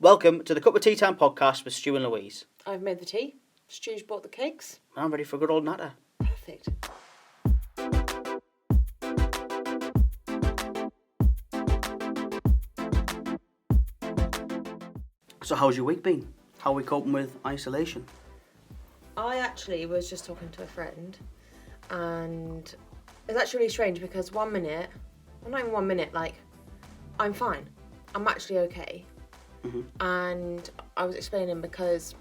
Welcome to the Cuppa Tea Time podcast with Stu and Louise. I've made the tea. Stu's bought the cakes. I'm ready for a good old natter. Perfect. So how's your week been? How are we coping with isolation? I actually was just talking to a friend, and it's actually really strange because 1 minute, well, not even 1 minute, like, I'm fine. I'm actually okay. And I was explaining because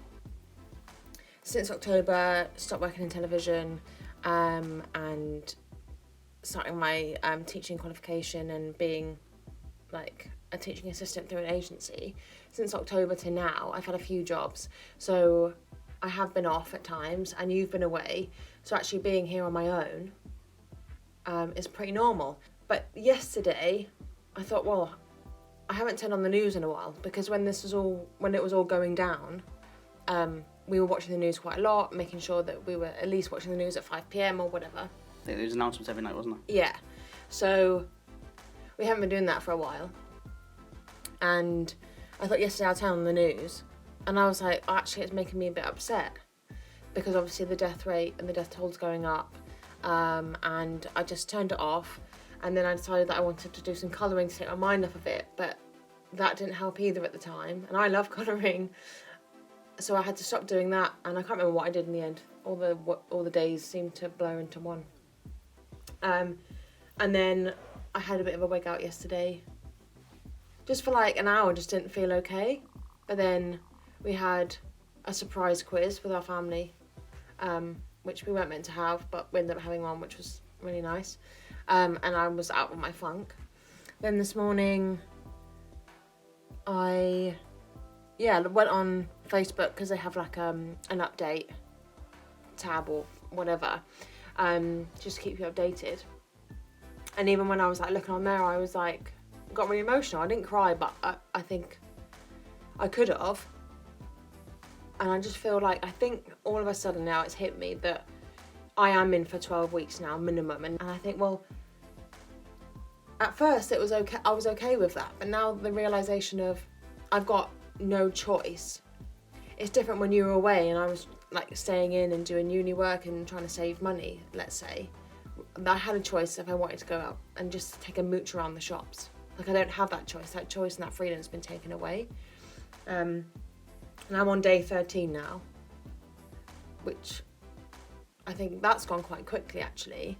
since October, stopped working in television, and starting my teaching qualification and being like a teaching assistant through an agency. Since October to now, I've had a few jobs. So I have been off at times and you've been away. So actually being here on my own is pretty normal. But yesterday, I thought, well, I haven't turned on the news in a while because when it was all going down, we were watching the news quite a lot, making sure that we were at least watching the news at 5 p.m. or whatever. There was announcements every night, wasn't there? Yeah. So we haven't been doing that for a while. And I thought yesterday I'd turn on the news and I was like, actually it's making me a bit upset because obviously the death rate and the death toll's going up, and I just turned it off. And then I decided that I wanted to do some colouring to take my mind off of it, but that didn't help either at the time. And I love colouring, so I had to stop doing that. And I can't remember what I did in the end. All the days seemed to blur into one. And then I had a bit of a wig out yesterday. Just for like an hour, just didn't feel okay. But then we had a surprise quiz with our family, which we weren't meant to have, but we ended up having one, which was really nice. And I was out with my funk. Then this morning, I went on Facebook because they have like an update tab or whatever, just to keep you updated. And even when I was like looking on there, I was like, got really emotional. I didn't cry, but I think I could have. And I just feel like, I think all of a sudden now it's hit me that I am in for 12 weeks now minimum. And I think, well, at first it was okay. I was okay with that. But now the realisation of I've got no choice. It's different when you were away and I was like staying in and doing uni work and trying to save money, let's say. I had a choice if I wanted to go out and just take a mooch around the shops. Like I don't have that choice. That choice and that freedom has been taken away. And I'm on day 13 now, which I think that's gone quite quickly actually.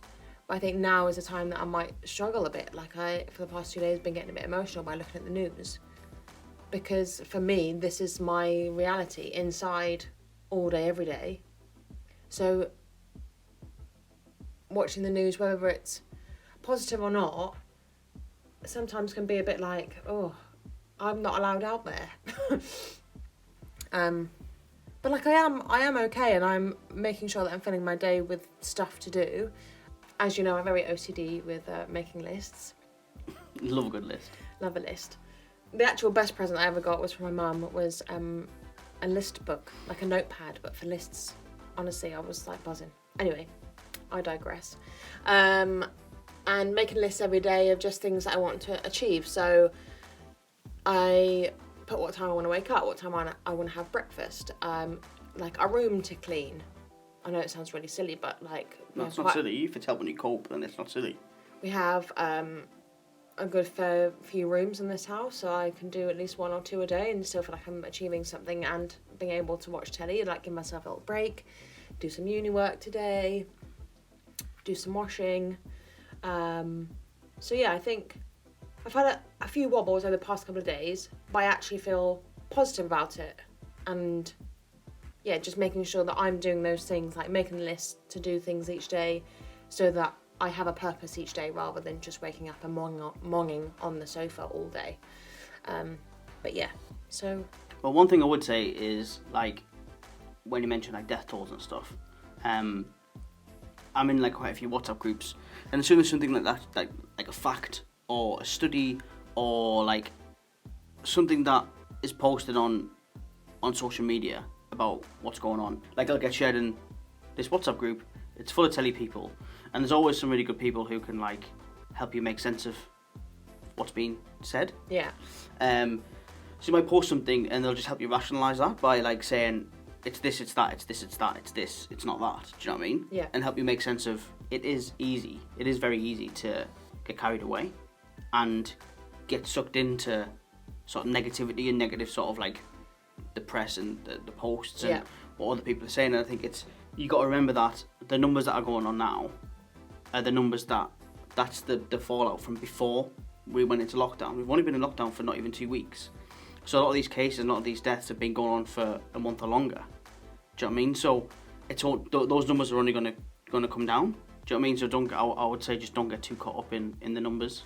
But I think now is a time that I might struggle a bit. Like for the past 2 days, been getting a bit emotional by looking at the news. Because for me, this is my reality, inside all day, every day. So watching the news, whether it's positive or not, sometimes can be a bit like, oh, I'm not allowed out there. But like I am okay, and I'm making sure that I'm filling my day with stuff to do. As you know, I'm very OCD with making lists. Love a good list. Love a list. The actual best present I ever got was from my mum, was a list book, like a notepad, but for lists. Honestly, I was like buzzing. Anyway, I digress. And making lists every day of just things that I want to achieve. So I put what time I want to wake up, what time I want to have breakfast, like a room to clean. I know it sounds really silly, but like... No, it's not silly. If it's helping you cope, then it's not silly. We have a good fair few rooms in this house, so I can do at least 1 or 2 a day and still feel like I'm achieving something and being able to watch telly, like give myself a little break, do some uni work today, do some washing. So yeah, I think I've had a few wobbles over the past couple of days, but I actually feel positive about it. And yeah, just making sure that I'm doing those things, like making a list to do things each day so that I have a purpose each day rather than just waking up and monging on the sofa all day. But yeah, so... Well, one thing I would say is, like, when you mention like death tolls and stuff, I'm in like quite a few WhatsApp groups, and as soon as something like that, like a fact or a study or like something that is posted on social media about what's going on, like it'll get shared in this WhatsApp group. It's full of telly people, and there's always some really good people who can like help you make sense of what's being said. Yeah. So you might post something and they'll just help you rationalise that by like saying, it's this, it's that, it's this, it's that, it's this, it's not that. Do you know what I mean? Yeah. And help you make sense of, it is easy. It is very easy to get carried away and get sucked into sort of negativity and negative sort of like the press and the posts and what other people are saying. And I think you got to remember that the numbers that are going on now are the numbers that's the fallout from before we went into lockdown. We've only been in lockdown for not even 2 weeks. So a lot of these cases, a lot of these deaths have been going on for a month or longer. Do you know what I mean? So it's all, those numbers are only going to come down. Do you know what I mean? So I would say just don't get too caught up in the numbers,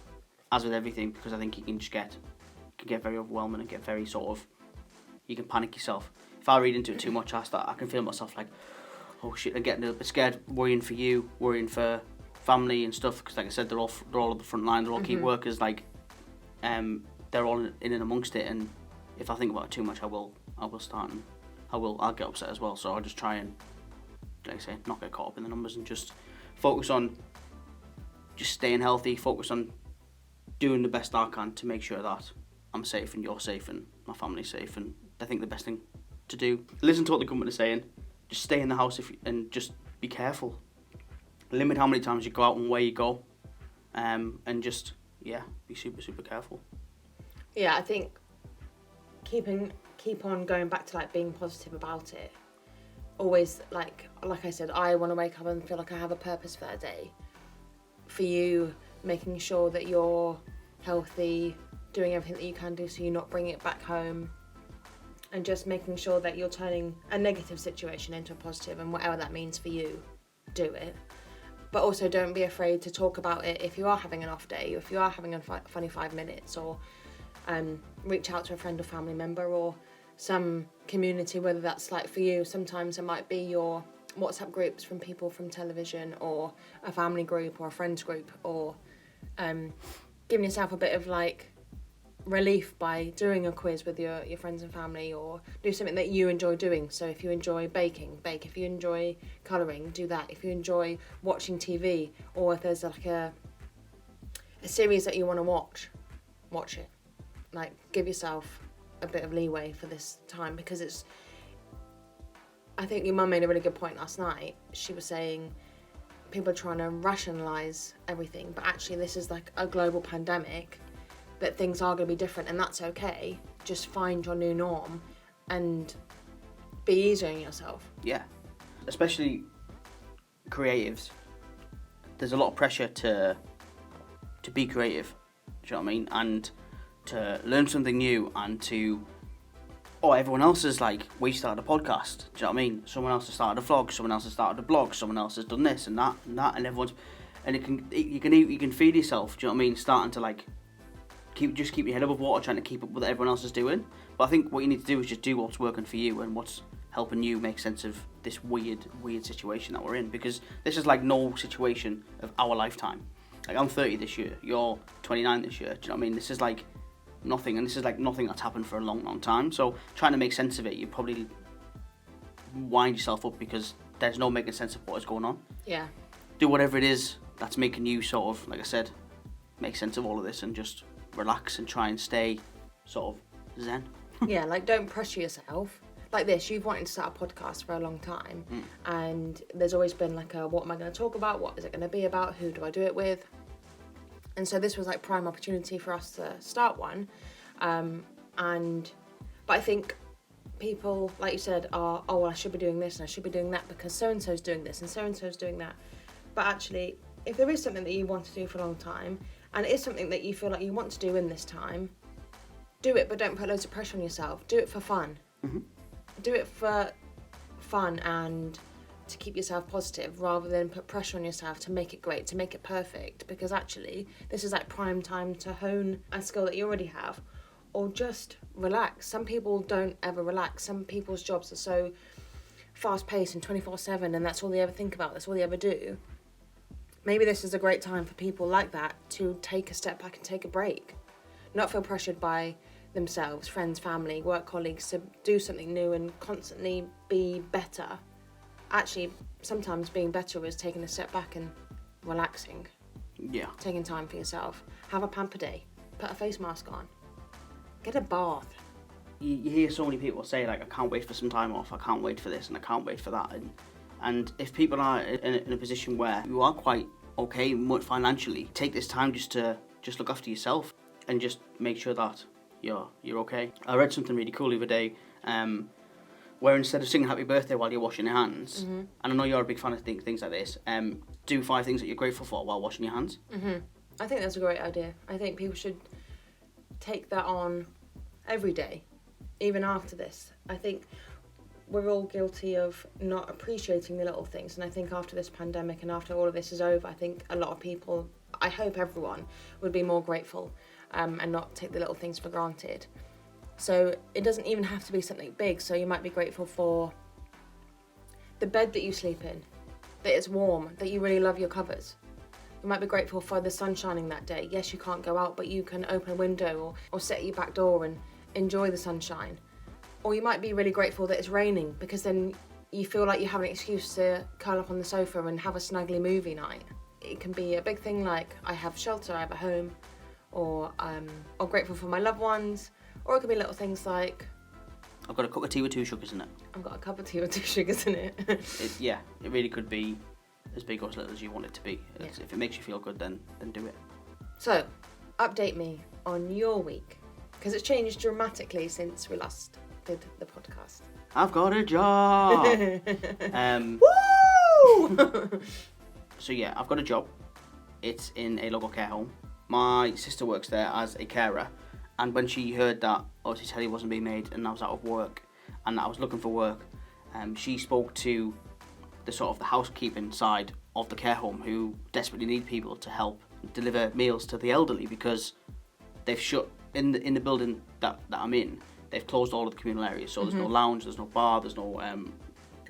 as with everything, because I think you can get very overwhelming and get very sort of, you can panic yourself. If I read into it too much, I can feel myself like, oh shit, I'm getting a bit scared, worrying for you, worrying for family and stuff, because like I said, they're all at the front line, they're all key workers, like, they're all in and amongst it, and if I think about it too much, I will start and I'll get upset as well. So I'll just try and, like I say, not get caught up in the numbers and just focus on just staying healthy, focus on doing the best I can to make sure that I'm safe and you're safe and my family's safe. And I think the best thing to do, listen to what the government is saying, just stay in the house and just be careful. Limit how many times you go out and where you go, and just, be super, super careful. Yeah, I think keep on going back to like being positive about it. Always like I said, I want to wake up and feel like I have a purpose for that day. For you, making sure that you're healthy, doing everything that you can do so you're not bringing it back home, and just making sure that you're turning a negative situation into a positive, and whatever that means for you, do it. But also don't be afraid to talk about it if you are having an off day, or if you are having a funny 5 minutes, or reach out to a friend or family member or some community, whether that's like for you, sometimes it might be your WhatsApp groups from people from television, or a family group or a friends group, or giving yourself a bit of like relief by doing a quiz with your friends and family, or do something that you enjoy doing. So if you enjoy baking, bake. If you enjoy colouring, do that. If you enjoy watching TV, or if there's like a series that you want to watch it. Like, give yourself a bit of leeway for this time, because I think your mum made a really good point last night. She was saying people are trying to rationalise everything, but actually this is like a global pandemic, that things are going to be different, and that's okay. Just find your new norm and be easier on yourself. Yeah, especially creatives. There's a lot of pressure to be creative, do you know what I mean? And to learn something new, and to, everyone else is like, we started a podcast, do you know what I mean? Someone else has started a vlog, someone else has started a blog, someone else has done this and that, and everyone's, and you can feed yourself, do you know what I mean? Starting to like, keep your head above water, trying to keep up with what everyone else is doing. But I think what you need to do is just do what's working for you and what's helping you make sense of this weird situation that we're in, because this is like no situation of our lifetime. Like, I'm 30 this year, you're 29 this year, do you know what I mean? This is like nothing, and this is like nothing that's happened for a long, long time. So trying to make sense of it, you probably wind yourself up, because there's no making sense of what is going on. Yeah. Do whatever it is that's making you sort of, like I said, make sense of all of this, and just relax and try and stay sort of zen. Yeah, like, don't pressure yourself. Like this, you've wanted to start a podcast for a long time, and there's always been like what am I going to talk about? What is it going to be about? Who do I do it with? And so this was like prime opportunity for us to start one. But I think people, like you said, are, well, I should be doing this and I should be doing that because so-and-so's doing this and so-and-so's doing that. But actually, if there is something that you want to do for a long time, and it is something that you feel like you want to do in this time, do it, but don't put loads of pressure on yourself. Do it for fun. Mm-hmm. Do it for fun and to keep yourself positive, rather than put pressure on yourself to make it great, to make it perfect, because actually this is like prime time to hone a skill that you already have, or just relax. Some people don't ever relax. Some people's jobs are so fast-paced and 24/7, and that's all they ever think about, that's all they ever do. Maybe this is a great time for people like that to take a step back and take a break, not feel pressured by themselves, friends, family, work colleagues to do something new and constantly be better. Actually, sometimes being better is taking a step back and relaxing. Yeah. Taking time for yourself. Have a pamper day. Put a face mask on. Get a bath. you hear so many people say, like, I can't wait for some time off, I can't wait for this, and I can't wait for that. And if people are in a position where you are quite okay financially, take this time just to look after yourself and just make sure that you're okay. I read something really cool the other day, where instead of singing happy birthday while you're washing your hands, and I know you're a big fan of things like this, do 5 things that you're grateful for while washing your hands. I think that's a great idea. I think people should take that on every day, even after this. I think we're all guilty of not appreciating the little things, and I think after this pandemic and after all of this is over, I think a lot of people, I hope everyone, would be more grateful and not take the little things for granted. So it doesn't even have to be something big. So you might be grateful for the bed that you sleep in, that it's warm, that you really love your covers. You might be grateful for the sun shining that day. Yes, you can't go out, but you can open a window or sit at your back door and enjoy the sunshine. Or you might be really grateful that it's raining, because then you feel like you have an excuse to curl up on the sofa and have a snuggly movie night. It can be a big thing like, I have shelter, I have a home, or I'm grateful for my loved ones. Or it could be little things like, I've got a cup of tea with 2 sugars in it. I've got a cup of tea with 2 sugars in it. It really could be as big or as little as you want it to be. Yeah. If it makes you feel good, then do it. So, update me on your week, because it's changed dramatically since we last did the podcast. I've got a job! Woo! So yeah, I've got a job. It's in a local care home. My sister works there as a carer. And when she heard that obviously telly wasn't being made and I was out of work and I was looking for work, she spoke to the sort of the housekeeping side of the care home, who desperately need people to help deliver meals to the elderly, because they've shut in the building that I'm in. They've closed all of the communal areas, so there's no lounge, there's no bar, there's no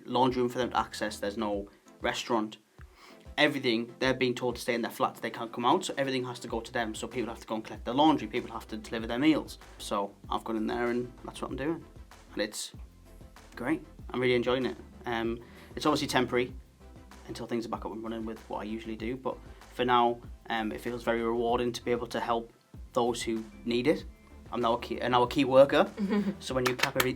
laundry room for them to access, there's no restaurant. Everything, they're being told to stay in their flats, they can't come out, so everything has to go to them. So people have to go and collect their laundry, people have to deliver their meals. So I've gone in there and that's what I'm doing. And it's great, I'm really enjoying it. It's obviously temporary until things are back up and running with what I usually do, but for now, it feels very rewarding to be able to help those who need it. I'm now a key worker, so when you clap when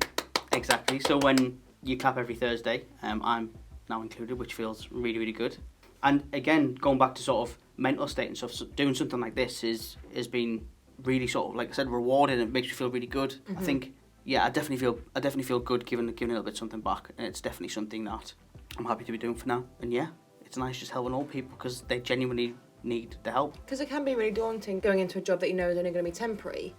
you clap every Thursday, I'm now included, which feels really, really good. And again, going back to sort of mental state and stuff, so doing something like this has been really sort of, like I said, rewarding. It makes you feel really good. I think, yeah, I definitely feel good giving a little bit something back, and it's definitely something that I'm happy to be doing for now. And yeah, it's nice just helping old people because they genuinely need the help. Because it can be really daunting going into a job that you know is only going to be temporary.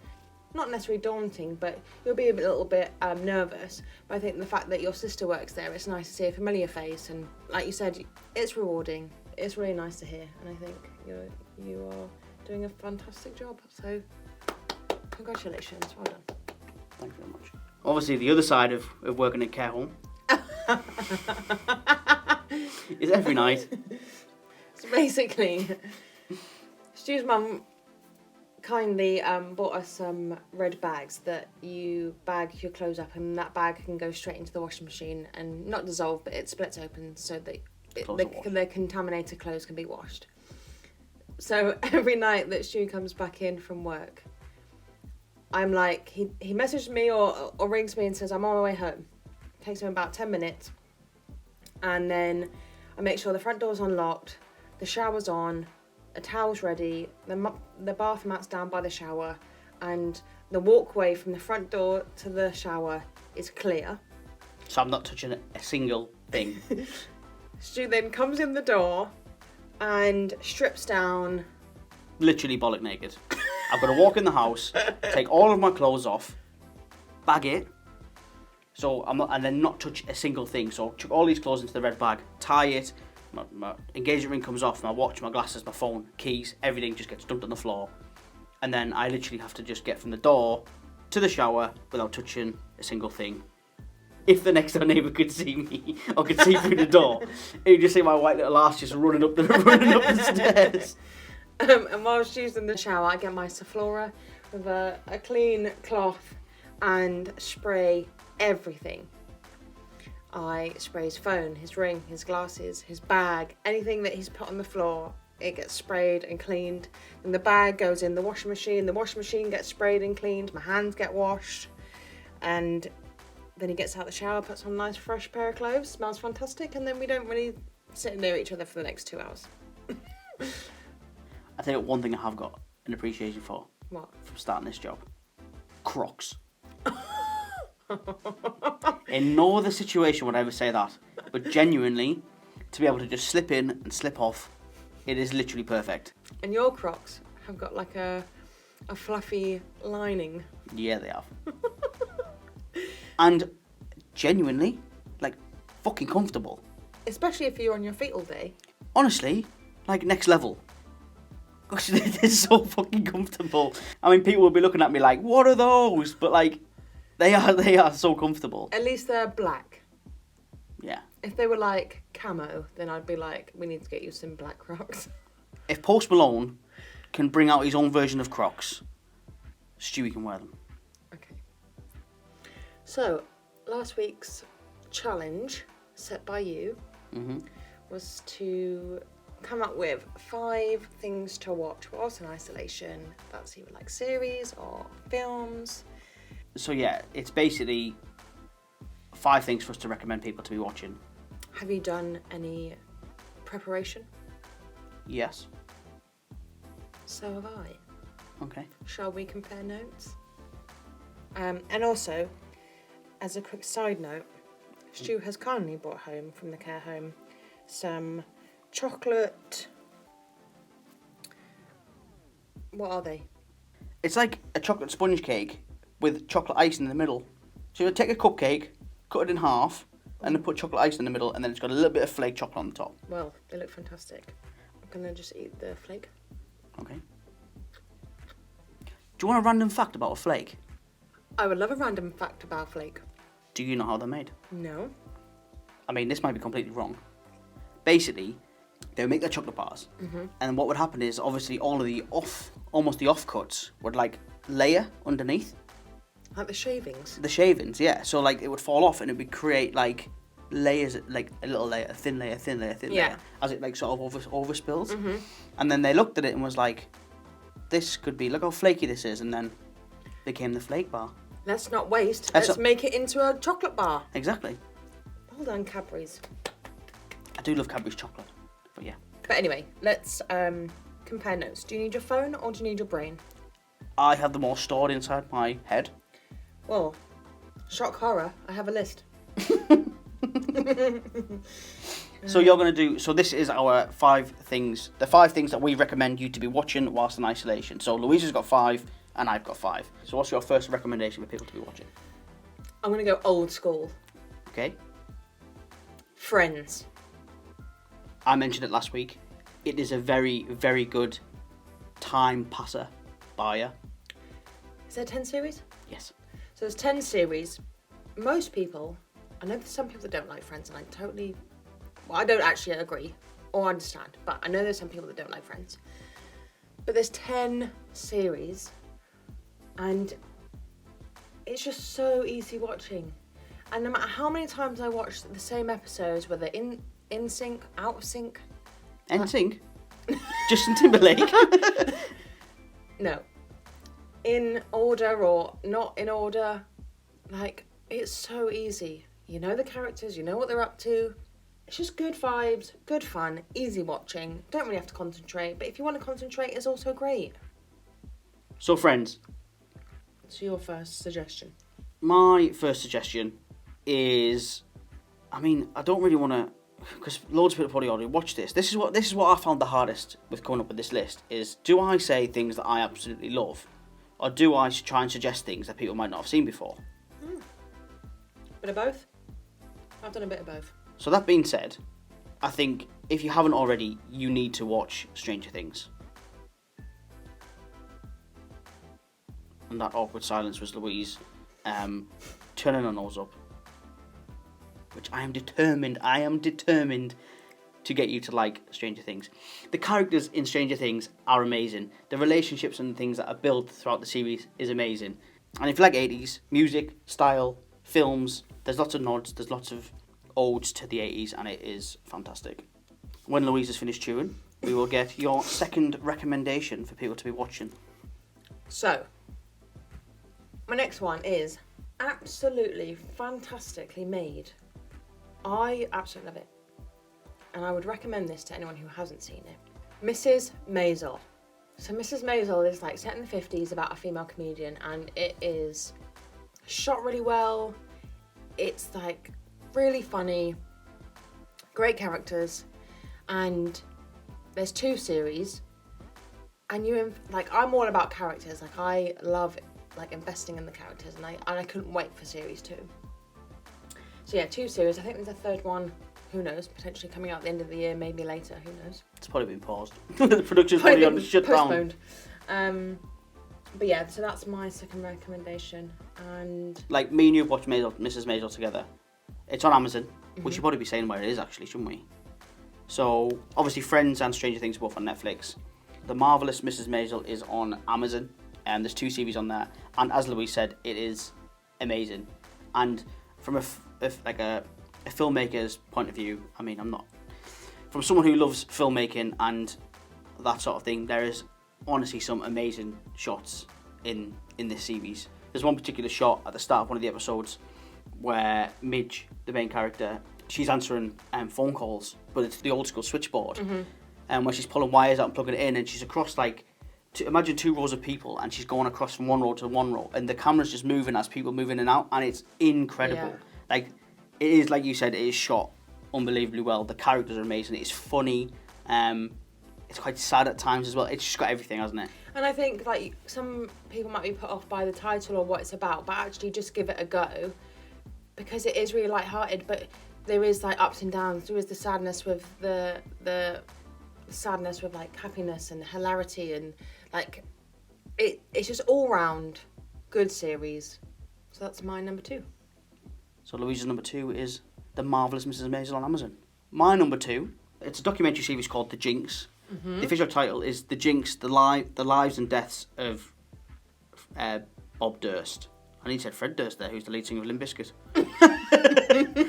Not necessarily daunting, but you'll be a little bit nervous. But I think the fact that your sister works there, it's nice to see a familiar face, and like you said, it's rewarding. It's really nice to hear, and I think you are doing a fantastic job. So, congratulations, well done. Thank you very much. Obviously, the other side of working in a care home is every night. So basically, Stu's mum kindly bought us some red bags that you bag your clothes up, and that bag can go straight into the washing machine and not dissolve, but it splits open so that the contaminated clothes can be washed. So every night that Stu comes back in from work, I'm like, he messages me or rings me and says, I'm on my way home. It takes him about 10 minutes. And then I make sure the front door's unlocked, the shower's on, a towel's ready, the bath mat's down by the shower, and the walkway from the front door to the shower is clear. So I'm not touching a single thing. Stu then comes in the door and strips down. Literally bollock naked. I've got to walk in the house, take all of my clothes off, bag it, and then not touch a single thing. So chuck all these clothes into the red bag, tie it. My engagement ring comes off, my watch, my glasses, my phone, keys, everything just gets dumped on the floor. And then I literally have to just get from the door to the shower without touching a single thing. If the next door neighbour could see me, or could see through the door, you'd just see my white little ass just running up the stairs. And while she's in the shower, I get my Sephora with a clean cloth and spray everything. I spray his phone, his ring, his glasses, his bag, anything that he's put on the floor, it gets sprayed and cleaned. And the bag goes in the washing machine gets sprayed and cleaned, my hands get washed. And then he gets out of the shower, puts on a nice fresh pair of clothes, smells fantastic, and then we don't really sit near each other for the next 2 hours. I tell you what, one thing I have got an appreciation for. What? From starting this job. Crocs. In no other situation would I ever say that. But genuinely, to be able to just slip in and slip off, it is literally perfect. And your Crocs have got like a fluffy lining. Yeah, they have. And genuinely, like, fucking comfortable. Especially if you're on your feet all day. Honestly, like, next level. Gosh, they're so fucking comfortable. I mean, people will be looking at me like, what are those? But, like, they are so comfortable. At least they're black. Yeah. If they were like camo, then I'd be like, we need to get you some black Crocs. If Post Malone can bring out his own version of Crocs, Stewie can wear them. Okay. So, last week's challenge set by you was to come up with 5 things to watch whilst in isolation. That's either like series or films. So yeah, it's basically 5 things for us to recommend people to be watching. Have you done any preparation? Yes. So have I. Okay. Shall we compare notes? And also, as a quick side note, Stu has kindly brought home from the care home some chocolate. What are they? It's like a chocolate sponge cake with chocolate ice in the middle. So you take a cupcake, cut it in half, and then put chocolate ice in the middle, and then it's got a little bit of flake chocolate on the top. Well, they look fantastic. I'm gonna just eat the flake. Okay. Do you want a random fact about a flake? I would love a random fact about flake. Do you know how they're made? No. I mean, this might be completely wrong. Basically, they would make their chocolate bars, and what would happen is, obviously, all of the almost the offcuts would like layer underneath. Like the shavings? The shavings, yeah. So like it would fall off, and it would create like layers, like a little layer, a thin layer, thin layer, thin layer, as it like sort of overspills. And then they looked at it and was like, "This could be. Look how flaky this is," and then became the flake bar. Let's not waste. Let's make it into a chocolate bar. Exactly. Well done, Cadbury's. I do love Cadbury's chocolate, but yeah. But anyway, let's compare notes. Do you need your phone or do you need your brain? I have them all stored inside my head. Well, shock horror, I have a list. So you're going to do, so this is our 5 things, the 5 things that we recommend you to be watching whilst in isolation. So Louise has got 5 and I've got 5. So what's your first recommendation for people to be watching? I'm going to go old school. Okay. Friends. I mentioned it last week. It is a very, very good time passer buyer. Is there 10 series? Yes. So there's 10 series. Most people, I know there's some people that don't like Friends, and I don't actually agree or understand, but I know there's some people that don't like Friends. But there's 10 series, and it's just so easy watching. And no matter how many times I watch the same episodes, whether in sync, out of sync. NSYNC? Justin Timberlake? No. In order or not in order. Like, it's so easy. You know the characters, you know what they're up to. It's just good vibes, good fun, easy watching. Don't really have to concentrate, but if you want to concentrate, it's also great. So, friends. So your first suggestion. My first suggestion is, I mean, I don't really want to, because loads of people probably already watched this. This is what I found the hardest with coming up with this list, is do I say things that I absolutely love, or do I try and suggest things that people might not have seen before? Bit of both? I've done a bit of both. So that being said, I think if you haven't already, you need to watch Stranger Things. And that awkward silence was Louise turning her nose up. Which I am determined to get you to like Stranger Things. The characters in Stranger Things are amazing. The relationships and things that are built throughout the series is amazing. And if you like 80s, music, style, films, there's lots of nods, there's lots of odes to the 80s, and it is fantastic. When Louise has finished chewing, we will get your second recommendation for people to be watching. So, my next one is absolutely fantastically made. I absolutely love it. And I would recommend this to anyone who hasn't seen it. Mrs. Maisel. So Mrs. Maisel is like set in the 50s about a female comedian, and it is shot really well. It's like really funny, great characters, and there's 2 series. And I'm all about characters. Like I love like investing in the characters, and I couldn't wait for series 2. So yeah, 2 series. I think there's a 3rd one. Who knows? Potentially coming out at the end of the year, maybe later. Who knows? It's probably been paused. The production's probably on shut postponed. But yeah, so that's my second recommendation. And like me and you have watched Mrs. Maisel together. It's on Amazon. We should probably be saying where it is actually, shouldn't we? So obviously, Friends and Stranger Things are both on Netflix. The Marvelous Mrs. Maisel is on Amazon, and there's 2 series on there. And as Louise said, it is amazing. And from a filmmaker's point of view, I mean, I'm not. From someone who loves filmmaking and that sort of thing, there is honestly some amazing shots in this series. There's one particular shot at the start of one of the episodes where Midge, the main character, she's answering phone calls, but it's the old school switchboard, and where she's pulling wires out and plugging it in, and she's across imagine 2 rows of people, and she's going across from one row to one row, and the camera's just moving as people move in and out, and it's incredible. Yeah. Like, it is, like you said, it is shot unbelievably well. The characters are amazing. It's funny. It's quite sad at times as well. It's just got everything, hasn't it? And I think like some people might be put off by the title or what it's about, but actually just give it a go, because it is really lighthearted. But there is like ups and downs. There is the sadness with the sadness with like happiness and hilarity, and like it's just all round good series. So that's my number 2. So Louise's number 2 is The Marvelous Mrs. Maisel on Amazon. My number 2, it's a documentary series called The Jinx. The official title is The Jinx, the Lives and Deaths of Bob Durst. I need to say Fred Durst there, who's the lead singer of Limp Bizkit.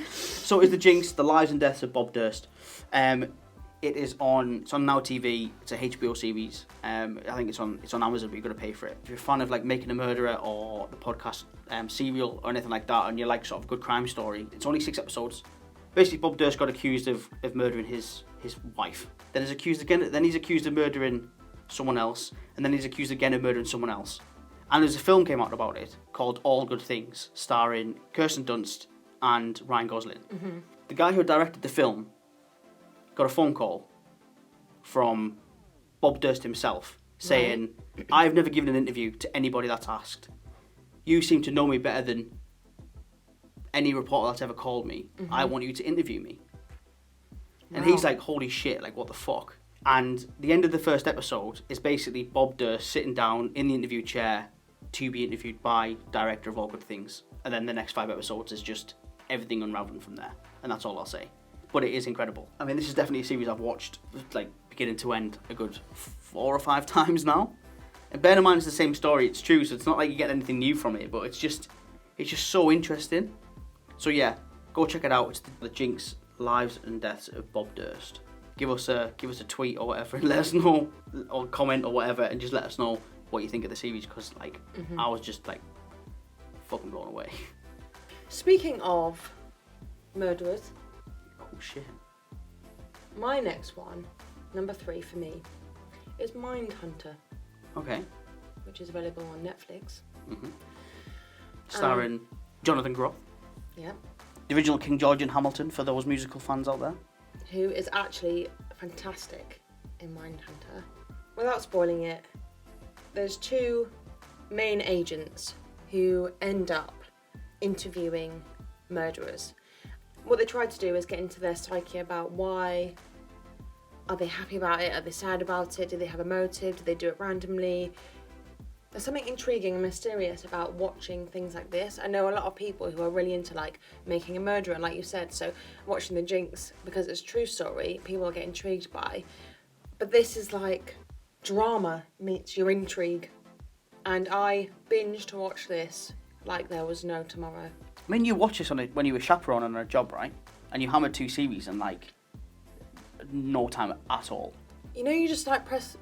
So it's The Jinx, the Lives and Deaths of Bob Durst. It's on Now TV. It's a HBO series. I think it's on Amazon, but you've got to pay for it. If you're a fan of like Making a Murderer or the podcast Serial or anything like that, and you like sort of a good crime story, it's only 6 episodes. Basically, Bob Durst got accused of murdering his wife. Then he's accused again. Then he's accused of murdering someone else, and then he's accused again of murdering someone else. And there's a film came out about it called All Good Things, starring Kirsten Dunst and Ryan Gosling. The guy who directed the film got a phone call from Bob Durst himself saying, I've never given an interview to anybody that's asked. You seem to know me better than any reporter that's ever called me. I want you to interview me. And he's like, holy shit, like what the fuck? And the end of the first episode is basically Bob Durst sitting down in the interview chair to be interviewed by director of All Good Things. And then the next 5 episodes is just everything unraveling from there. And that's all I'll say. But it is incredible. I mean, this is definitely a series I've watched, like, beginning to end a good 4 or 5 times now. And bear in mind, it's the same story, it's true, so it's not like you get anything new from it, but it's just so interesting. So yeah, go check it out. It's The Jinx, Lives and Deaths of Bob Durst. Give us a tweet or whatever, and let us know, or comment or whatever, and just let us know what you think of the series, because like I was just like fucking blown away. Speaking of murderers, Oh shit. my next one, number 3 for me, is Mindhunter, Okay. which is available on Netflix. Starring Jonathan Groff, Yeah. the original King George and Hamilton, for those musical fans out there. Who is actually fantastic in Mindhunter. Without spoiling it, there's 2 main agents who end up interviewing murderers. What they try to do is get into their psyche about why. Are they happy about it? Are they sad about it? Do they have a motive? Do they do it randomly? There's something intriguing and mysterious about watching things like this. I know a lot of people who are really into like Making a Murderer, like you said, so watching The Jinx, because it's a true story, people get intrigued by. But this is like drama meets your intrigue. And I binged to watch this like there was no tomorrow. I mean, you watch this when you were chaperone on a job, right? And you hammered 2 series in like no time at all. You know, you just like press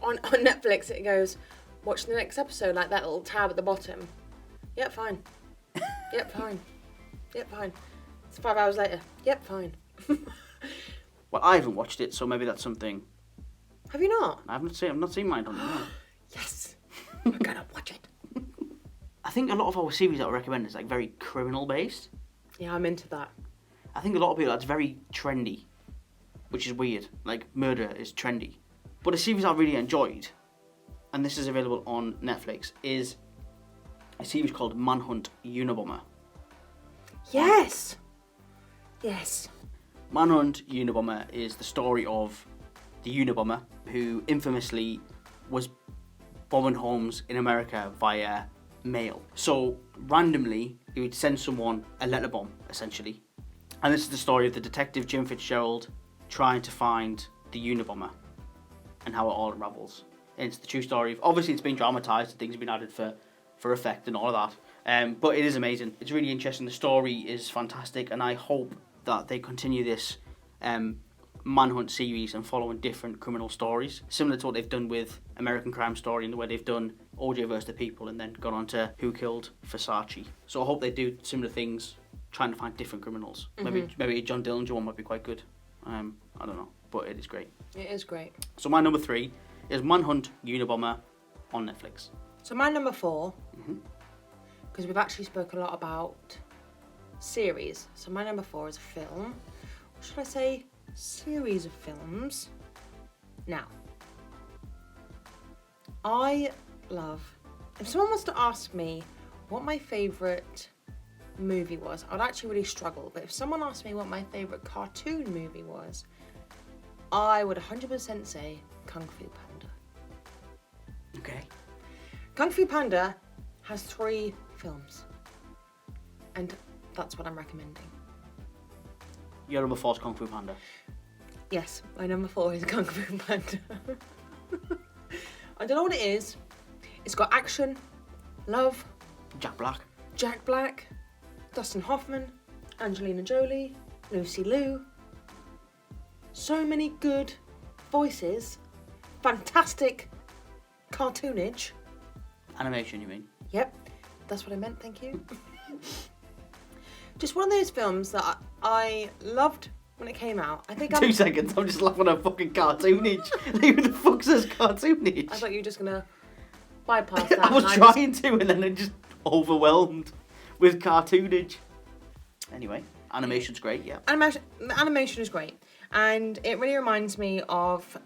on Netflix, it goes, watch the next episode, like that little tab at the bottom. Yeah, fine. Yep, fine. Yep, fine. It's 5 hours later. Yep, fine. Well, I haven't watched it, so maybe that's something. Have you not? I've not seen Mindhunter. No. Yes. We're gonna watch it. I think a lot of our series that I recommend is like very criminal based. Yeah, I'm into that. I think a lot of people that's very trendy, which is weird. Like murder is trendy, but a series I really enjoyed, and this is available on Netflix, is a series called Manhunt Unabomber. Yes. Yes. Manhunt Unabomber is the story of the Unabomber who infamously was bombing homes in America via mail. So randomly, he would send someone a letter bomb, essentially. And this is the story of the detective Jim Fitzgerald trying to find the Unabomber and how it all unravels. And it's the true story. Obviously, it's been dramatised and things have been added for effect and all of that. But it is amazing. It's really interesting. The story is fantastic, and I hope that they continue this Manhunt series and following different criminal stories, similar to what they've done with American Crime Story and the way they've done OJ vs. the People and then gone on to Who Killed Versace. So I hope they do similar things, trying to find different criminals. Mm-hmm. Maybe a John Dillinger one might be quite good. I don't know, but it is great. It is great. So my number 3 is Manhunt Unabomber on Netflix. So my number 4, because we've actually spoken a lot about series. So my number 4 is a film. Or should I say series of films? Now, I love, if someone was to ask me what my favourite movie was, I'd actually really struggle. But if someone asked me what my favourite cartoon movie was, I would 100% say Kung Fu Panda. Okay. Kung Fu Panda has 3 films, and that's what I'm recommending. Your number 4 is Kung Fu Panda. Yes, my number 4 is Kung Fu Panda. I don't know what it is. It's got action, love, Jack Black, Dustin Hoffman, Angelina Jolie, Lucy Liu. So many good voices, fantastic cartoonage. Animation, you mean? Yep, that's what I meant, thank you. Just one of those films that I loved when it came out. I think 2 seconds, I'm just laughing at fucking cartoonage. Who the fuck says cartoonage? I thought you were just going to bypass that. I was trying to, and then I'm just overwhelmed with cartoonage. Anyway, animation's great, yeah. The animation is great. And it really reminds me of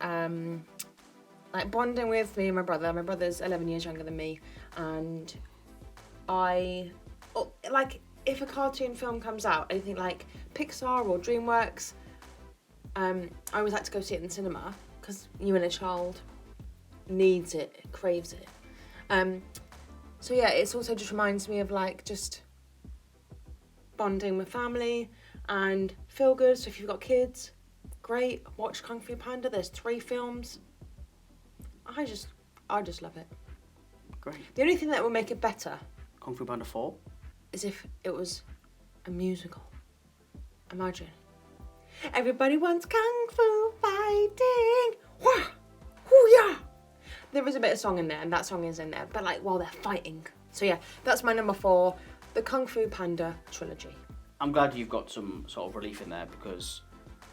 like bonding with me and my brother. My brother's 11 years younger than me. And if a cartoon film comes out, anything like Pixar or DreamWorks, I always like to go see it in the cinema because you and a child needs it, craves it. So yeah, it also just reminds me of like just bonding with family and feel good. So if you've got kids, great, watch Kung Fu Panda. There's 3 films. I just love it. Great. The only thing that will make it better, Kung Fu Panda 4? is if it was a musical. Imagine. Everybody wants Kung Fu fighting. Wah! Hoo-yah! There is a bit of song in there, and that song is in there, but like while they're fighting. So yeah, that's my number 4, the Kung Fu Panda trilogy. I'm glad you've got some sort of relief in there because,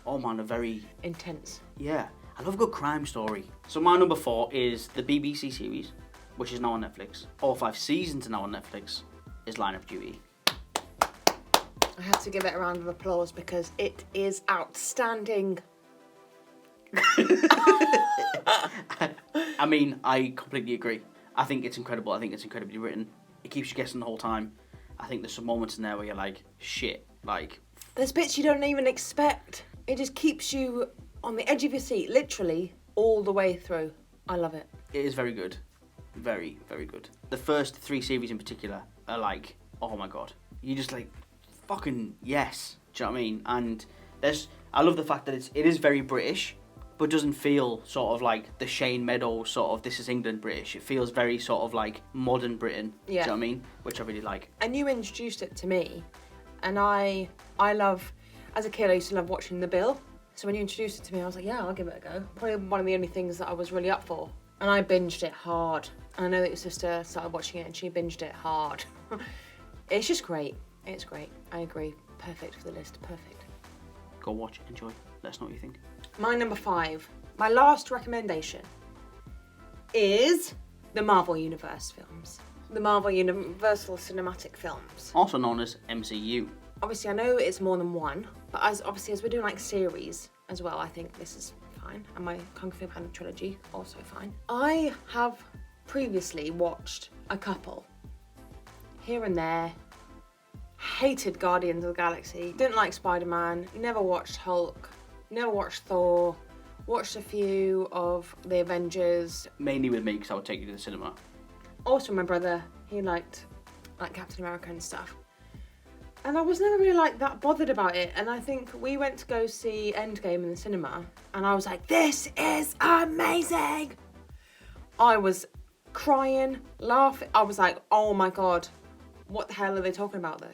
oh man, a very... intense. Yeah, I love a good crime story. So my number 4 is the BBC series, which is now on Netflix. All 5 seasons are now on Netflix, is Line of Duty. I have to give it a round of applause because it is outstanding. I mean, I completely agree. I think it's incredible. I think it's incredibly written. It keeps you guessing the whole time. I think there's some moments in there where you're like, shit, like... There's bits you don't even expect. It just keeps you on the edge of your seat, literally, all the way through. I love it. It is very good. Very, very good. The first 3 series in particular are like, oh my god. You just like, fucking yes. Do you know what I mean? And I love the fact that it is very British, but doesn't feel sort of like the Shane Meadows sort of This Is England British. It feels very sort of like modern Britain. Yeah. Do you know what I mean? Which I really like. And you introduced it to me, and I love, as a kid I used to love watching The Bill. So when you introduced it to me, I was like, yeah, I'll give it a go. Probably one of the only things that I was really up for. And I binged it hard. And I know that your sister started watching it and she binged it hard. It's just great. It's great. I agree. Perfect for the list. Perfect. Go watch, enjoy. Let us know what you think. My number 5. My last recommendation is the Marvel Universe films. The Marvel Universal Cinematic Films. Also known as MCU. Obviously, I know it's more than one, but as we're doing like series as well, I think this is fine. And my Kung Fu Panda trilogy, also fine. I have previously watched a couple here and there. Hated Guardians of the Galaxy. Didn't like Spider-Man. Never watched Hulk. Never watched Thor. Watched a few of the Avengers. Mainly with me, because I would take you to the cinema. Also my brother, he liked like Captain America and stuff. And I was never really like that bothered about it. And I think we went to go see Endgame in the cinema. And I was like, this is amazing. I was crying, laughing. I was like, oh my God, what the hell are they talking about though?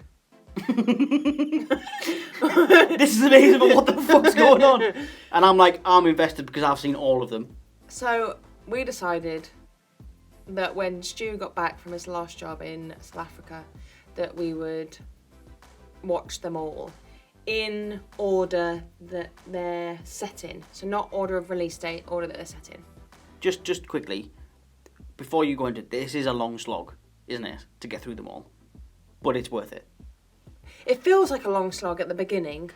This is amazing, but what the fuck's going on? And I'm like, I'm invested because I've seen all of them. So we decided that when Stu got back from his last job in South Africa, that we would watch them all in order that they're set in. So not order of release date, order that they're set in. Just quickly, before you go into this, is a long slog, isn't it, to get through them all? But it's worth it. It feels like a long slog at the beginning,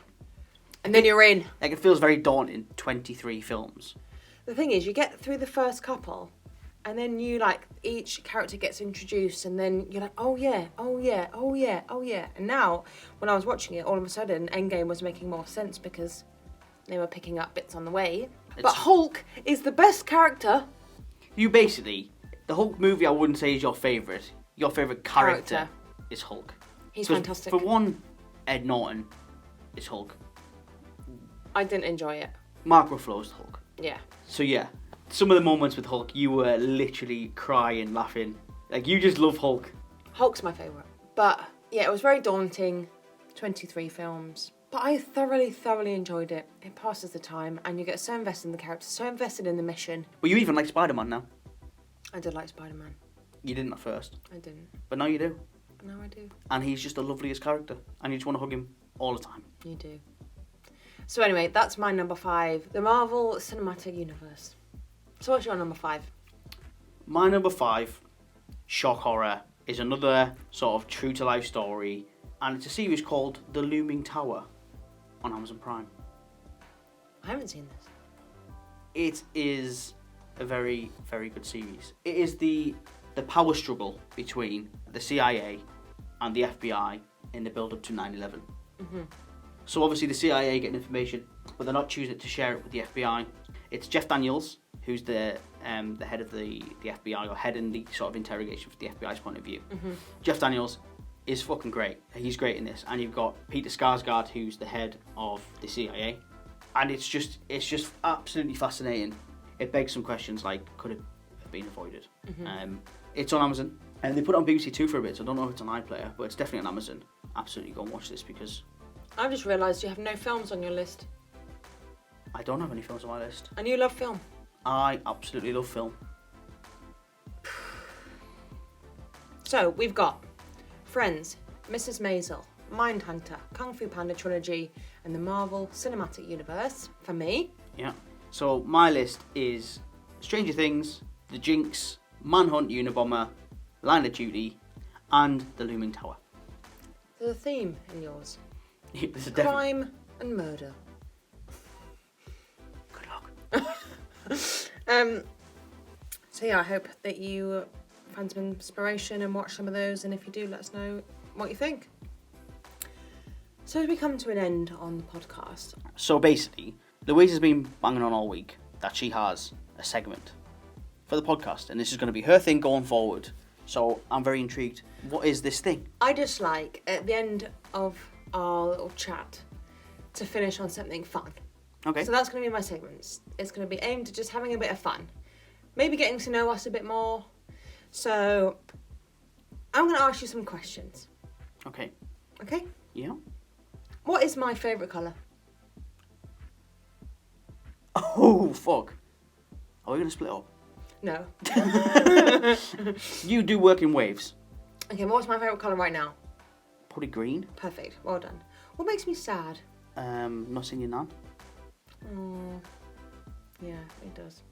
and then you're in. Like, it feels very daunting, 23 films. The thing is, you get through the first couple, and then you, like, each character gets introduced, and then you're like, oh yeah, oh yeah, oh yeah, oh yeah. And now, when I was watching it, all of a sudden, Endgame was making more sense because they were picking up bits on the way. But Hulk is the best character. You basically, the Hulk movie I wouldn't say is your favourite. Your favourite character is Hulk. He's fantastic. For one, Ed Norton is Hulk. I didn't enjoy it. Mark Ruffalo's Hulk. Yeah. So yeah, some of the moments with Hulk, you were literally crying, laughing. Like, you just love Hulk. Hulk's my favourite. But yeah, it was very daunting. 23 films. But I thoroughly enjoyed it. It passes the time and you get so invested in the characters, so invested in the mission. Well, you even like Spider-Man now. I did like Spider-Man. You didn't at first. I didn't. But now you do. Now I do. And he's just the loveliest character. And you just want to hug him all the time. You do. So anyway, that's my number 5. The Marvel Cinematic Universe. So what's your number 5? My number 5, shock horror, is another sort of true-to-life story. And it's a series called The Looming Tower on Amazon Prime. I haven't seen this. It is a very, very good series. It is the power struggle between the CIA and the FBI in the build-up to 9/11. Mm-hmm. So obviously the CIA getting information, but they're not choosing to share it with the FBI. It's Jeff Daniels, who's the head of the FBI, or head in the sort of interrogation from the FBI's point of view. Mm-hmm. Jeff Daniels is fucking great. He's great in this. And you've got Peter Skarsgård, who's the head of the CIA. And it's just absolutely fascinating. It begs some questions like, could it have been avoided? Mm-hmm. It's on Amazon. And they put it on BBC 2 for a bit, so I don't know if it's on iPlayer, but it's definitely on Amazon. Absolutely go and watch this, because I've just realised you have no films on your list. I don't have any films on my list. And you love film. I absolutely love film. So, we've got Friends, Mrs. Maisel, Mindhunter, Kung Fu Panda trilogy, and the Marvel Cinematic Universe, for me. Yeah. So, my list is Stranger Things, The Jinx, Manhunt Unabomber, Line of Duty, and The Looming Tower. There's a theme in yours. There's a Crime and murder. Good luck. So yeah, I hope that you find some inspiration and watch some of those, and if you do, let us know what you think. So as we come to an end on the podcast. So basically, Louise has been banging on all week that she has a segment for the podcast, and this is going to be her thing going forward. So I'm very intrigued. What is this thing? I just like, at the end of our little chat, to finish on something fun. Okay. So that's going to be my segments. It's going to be aimed at just having a bit of fun. Maybe getting to know us a bit more. So I'm going to ask you some questions. Okay. Okay? Yeah. What is my favourite colour? Oh, fuck. Are we going to split up? No. You do work in waves. Okay, what's my favourite colour right now? Probably green. Perfect. Well done. What makes me sad? Not seeing your nan. Oh, yeah, it does.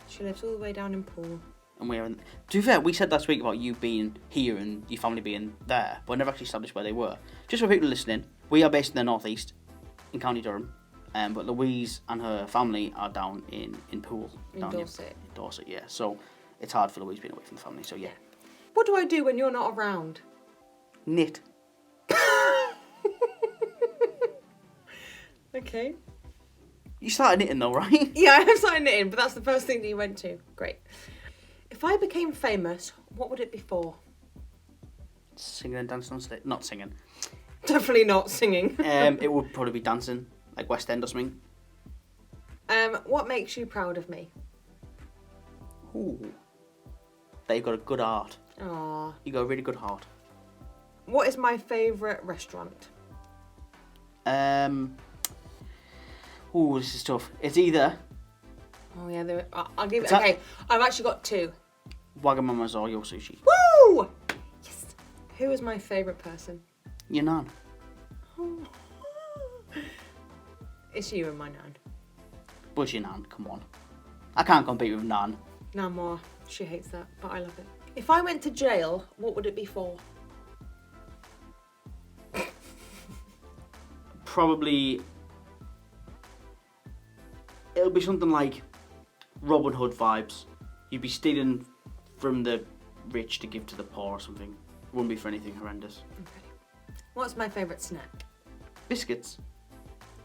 She lives all the way down in Poole. And we're in... To be fair, we said last week about you being here and your family being there, but I never actually established where they were. Just for people listening, we are based in the northeast, in County Durham, but Louise and her family are down in Poole. In down Dorset. In Dorset, yeah. So it's hard for Louise being away from the family, so yeah. What do I do when you're not around? Knit. Okay. You started knitting though, right? Yeah, I have started knitting, but that's the first thing that you went to. Great. If I became famous, what would it be for? Singing and dancing on stage. Not singing. Definitely not singing. It would probably be dancing, like West End or something. What makes you proud of me? Ooh. That you've got a good heart. Aww. You got a really good heart. What is my favourite restaurant? Ooh, this is tough. It's either Oh yeah, I'll give it. Okay, I've actually got two. Wagamama's or Yo Sushi. Woo! Yes. Who is my favourite person? Your nan. Oh. It's you and my nan. But your nan, come on. I can't compete with nan. Nan more. She hates that, but I love it. If I went to jail, what would it be for? Probably... It'll be something like Robin Hood vibes. You'd be stealing from the rich to give to the poor or something. It wouldn't be for anything horrendous. Okay. What's my favourite snack? Biscuits.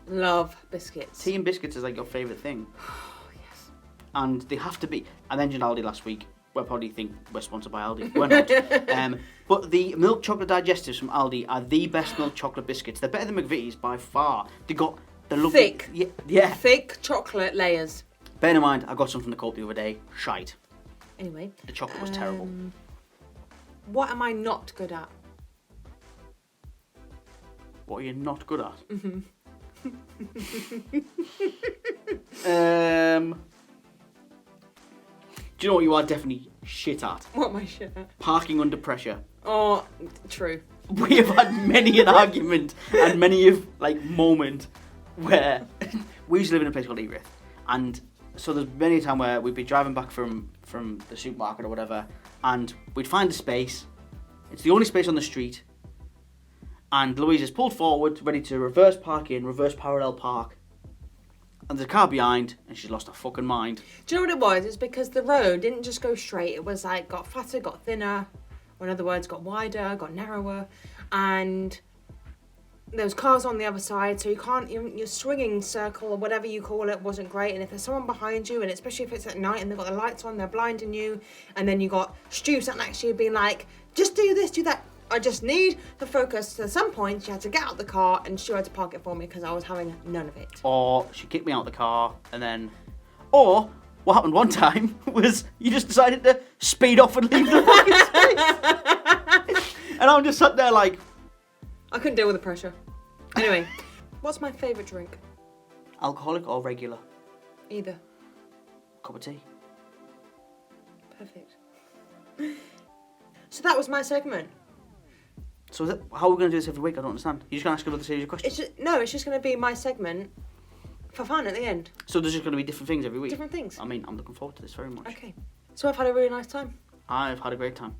Love biscuits. Tea and biscuits is like your favourite thing. Oh, yes. And they have to be... I mentioned Aldi last week. We'll probably think we're sponsored by Aldi. We're not. But the milk chocolate digestives from Aldi are the best milk chocolate biscuits. They're better than McVitie's by far. They got the lovely... Thick. Yeah. Thick chocolate layers. Bear in mind, I got some from the Co-op the other day. Shite. Anyway. The chocolate was terrible. What am I not good at? What are you not good at? Do you know what you are definitely shit at? What am I shit at? Parking under pressure. Oh, true. We have had many an argument and many of moment where we used to live in a place called Erith, and so there's many a time where we'd be driving back from the supermarket or whatever, and we'd find a space. It's the only space on the street, and Louise is pulled forward, ready to reverse park in, reverse parallel park, and there's a car behind, and she's lost her fucking mind. Do you know what it was? It's because the road didn't just go straight. It was like got fatter, got thinner, or in other words, got wider, got narrower, and there was cars on the other side, so you can't, your swinging circle or whatever you call it wasn't great. And if there's someone behind you, and especially if it's at night and they've got the lights on, they're blinding you, and then you got Stu sat next to you being like, just do this, do that. I just need to focus. So at some point, she had to get out of the car and Stu had to park it for me because I was having none of it. Or she kicked me out of the car, and then... Or, what happened one time was you just decided to speed off and leave the fucking space. And I'm just sat there like... I couldn't deal with the pressure. Anyway, what's my favourite drink? Alcoholic or regular? Either. Cup of tea. Perfect. So that was my segment. So how are we going to do this every week? I don't understand. You're just going to ask another series of questions? It's just going to be my segment for fun at the end. So there's just going to be different things every week? Different things. I mean, I'm looking forward to this very much. Okay. So I've had a really nice time. I've had a great time.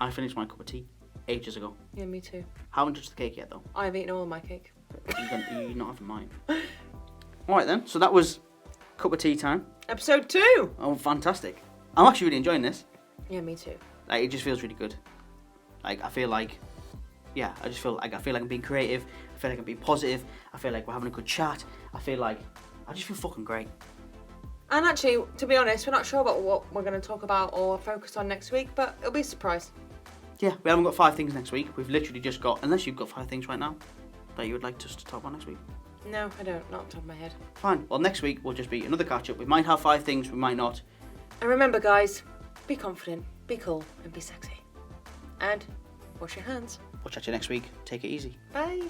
I finished my cup of tea ages ago. Yeah, me too. Haven't touched the cake yet, though. I've eaten all of my cake. You're not having mine. Alright then, so that was cup of tea time. Episode 2! Oh, fantastic. I'm actually really enjoying this. Yeah, me too. Like, it just feels really good. Like, I feel like... Yeah, I feel like I'm being creative. I feel like I'm being positive. I feel like we're having a good chat. I just feel fucking great. And actually, to be honest, we're not sure about what we're going to talk about or focus on next week, but it'll be a surprise. Yeah, we haven't got 5 things next week. We've literally just got... Unless you've got 5 things right now that you would like us to talk about next week. No, I don't. Not on top of my head. Fine. Well, next week will just be another catch-up. We might have 5 things, we might not. And remember, guys, be confident, be cool, and be sexy. And wash your hands. We'll chat to you next week. Take it easy. Bye.